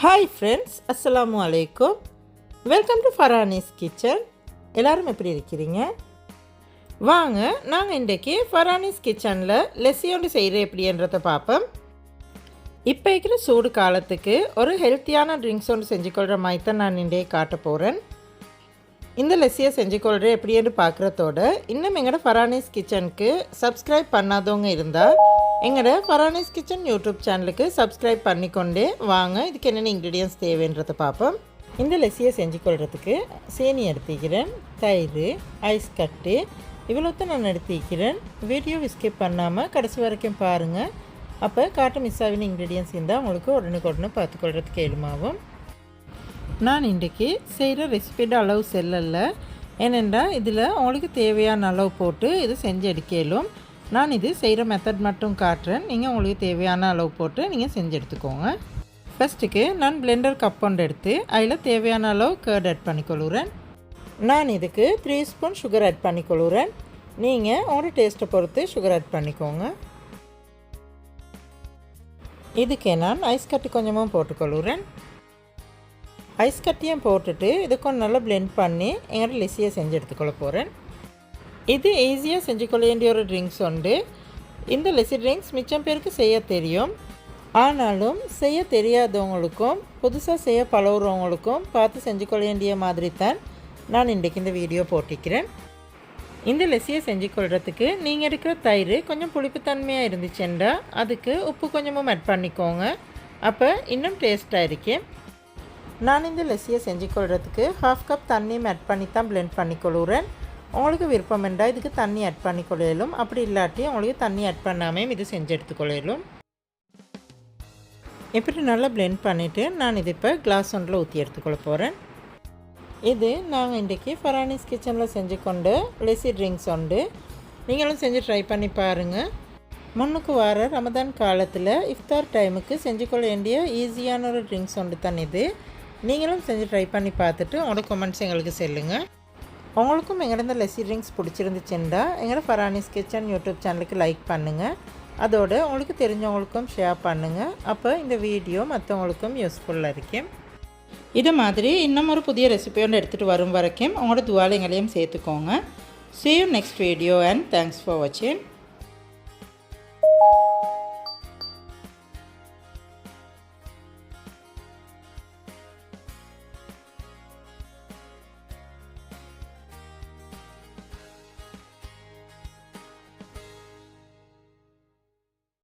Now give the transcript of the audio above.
Hi friends, Assalamu alaikum. Welcome to Farani's kitchen. எல்லாரும் எப்படி இருக்கீங்க? வாங்க நாங்கள் இன்றைக்கு ஃபரானிஸ் கிச்சனில் லெஸ்ஸி ஒன்று செய்கிற எப்படின்றத பார்ப்போம். இப்போ இருக்கிற சூடு காலத்துக்கு ஒரு ஹெல்த்தியான ட்ரிங்க்ஸ் ஒன்று செஞ்சுக்கொள்கிற மாதிரி தான் நான் இன்றைக்கு காட்ட போகிறேன். இந்த லெஸ்ஸியை செஞ்சுக்கொள்கிற எப்படின்னு பார்க்குறதோட இன்னும் எங்களோட ஃபரானிஸ் கிச்சனுக்கு சப்ஸ்கிரைப் பண்ணாதவங்க இருந்தால் எங்களோட ஃபரானிஸ் கிச்சன் யூடியூப் சேனலுக்கு சப்ஸ்கிரைப் பண்ணிக்கொண்டே வாங்க இதுக்கு என்னென்ன இன்க்ரீடியன்ஸ் தேவைன்றதை பார்ப்போம். இந்த லெஸ்ஸியை செஞ்சுக்கொள்கிறதுக்கு சீனி எடுத்துக்கிறேன், தயிர், ஐஸ் கட்டு இவ்வளோத்தான் நான் எடுத்துக்கிறேன். வீடியோ ஸ்கிப் பண்ணாமல் கடைசி வரைக்கும் பாருங்கள். அப்போ காட்டு மிஸ் ஆகின இன்க்ரீடியன்ஸ் இருந்தால் உங்களுக்கு உடனுக்குடனே பார்த்துக்கொள்கிறதுக்கு ஏழுமாகும். நான் இன்றைக்கி செய்கிற ரெசிபியோட அளவு செல்லலை, ஏனென்றால் இதில் உங்களுக்கு தேவையான அளவு போட்டு இது செஞ்சு எடுக்கலும். நான் இது செய்கிற மெத்தட் மட்டும் காட்டுறேன், நீங்கள் உங்களுக்கு தேவையான அளவு போட்டு நீங்கள் செஞ்சு எடுத்துக்கோங்க. ஃபஸ்ட்டுக்கு நான் பிளெண்டர் கப் ஒன்று எடுத்து அதில் தேவையான அளவு கர்ட் ஆட் பண்ணிக்கொள்கிறேன். நான் இதுக்கு 3 ஸ்பூன் சுகர் ஆட் பண்ணிக்கொள்கிறேன். நீங்கள் உங்களோட டேஸ்ட்டை பொறுத்து சுகர் ஆட் பண்ணிக்கோங்க. இதுக்கே நான் ஐஸ் கட்டி கொஞ்சமாக போட்டுக்கொள்கிறேன். ஐஸ் கட்டியும் போட்டுட்டு இது கொஞ்சம் நல்லா பிளெண்ட் பண்ணி எங்களோட லெஸ்ஸியை செஞ்சு எடுத்துக்கொள்ள போகிறேன். இது ஈஸியாக செஞ்சுக்கொள்ள வேண்டிய ஒரு ட்ரிங்க்ஸ் உண்டு. இந்த லெஸ்ஸி ட்ரிங்க்ஸ் மிச்சம் பேருக்கு செய்ய தெரியும், ஆனாலும் செய்ய தெரியாதவங்களுக்கும் புதுசாக செய்ய பழகுறவங்களுக்கும் பார்த்து செஞ்சுக்கொள்ள வேண்டிய மாதிரி தான் நான் இன்றைக்கு இந்த வீடியோ போட்டிக்கிறேன். இந்த லெஸ்ஸியை செஞ்சுக்கொள்கிறதுக்கு நீங்கள் எடுக்கிற தயிர் கொஞ்சம் புளிப்புத்தன்மையாக இருந்துச்சுன்னா அதுக்கு உப்பு கொஞ்சமும் ஆட் பண்ணிக்கோங்க, அப்போ இன்னும் டேஸ்ட்டாக இருக்கேன். நான் இந்த லெஸ்ஸியை செஞ்சுக்கொள்கிறதுக்கு 1/2 கப் தண்ணியும் ஆட் பண்ணி தான் பிளெண்ட் பண்ணிக்கொள்கிறேன். உங்களுக்கு விருப்பம் என்றால் இதுக்கு தண்ணி ஆட் பண்ணிக்கொள்ளையிலும், அப்படி இல்லாட்டி உங்களுக்கு தண்ணி ஆட் பண்ணாமல் இது செஞ்சு எடுத்துக்கொள்ளையிலும். இப்படி நல்லா பிளெண்ட் பண்ணிவிட்டு நான் இது இப்போ கிளாஸ் ஒன்றில் ஊற்றி எடுத்துக்கொள்ள போகிறேன். இது நாங்கள் இன்றைக்கி ஃபரானிஸ் கிச்சனில் செஞ்சு கொண்டு லெஸ்ஸி ட்ரிங்க்ஸ் உண்டு. நீங்களும் செஞ்சு ட்ரை பண்ணி பாருங்கள். முன்னுக்கு வர ரமதான் காலத்தில் இஃப்தார் டைமுக்கு செஞ்சுக்கொள்ள வேண்டிய ஈஸியான ஒரு ட்ரிங்க்ஸ் உண்டு தான் இது. நீங்களும் செஞ்சு ட்ரை பண்ணி பார்த்துட்டு உங்களோட கமெண்ட்ஸ் எங்களுக்கு சொல்லுங்கள். உங்களுக்கும் எங்களோட லெஸ்ஸி ட்ரிங்க்ஸ் பிடிச்சிருந்துச்சுன்னா எங்களோட ஃபரானிஸ் கிச்சன் யூடியூப் சேனலுக்கு லைக் பண்ணுங்கள். அதோடு உங்களுக்கு தெரிஞ்சவங்களுக்கும் ஷேர் பண்ணுங்கள். அப்போ இந்த வீடியோ மற்றவங்களுக்கும் யூஸ்ஃபுல்லாக இருக்கும். இது மாதிரி இன்னும் ஒரு புதிய ரெசிபியோடு எடுத்துகிட்டு வரும் வரைக்கும் உங்களோட துவாலை எங்களையும் சேர்த்துக்கோங்க. See you next video and thanks for watching.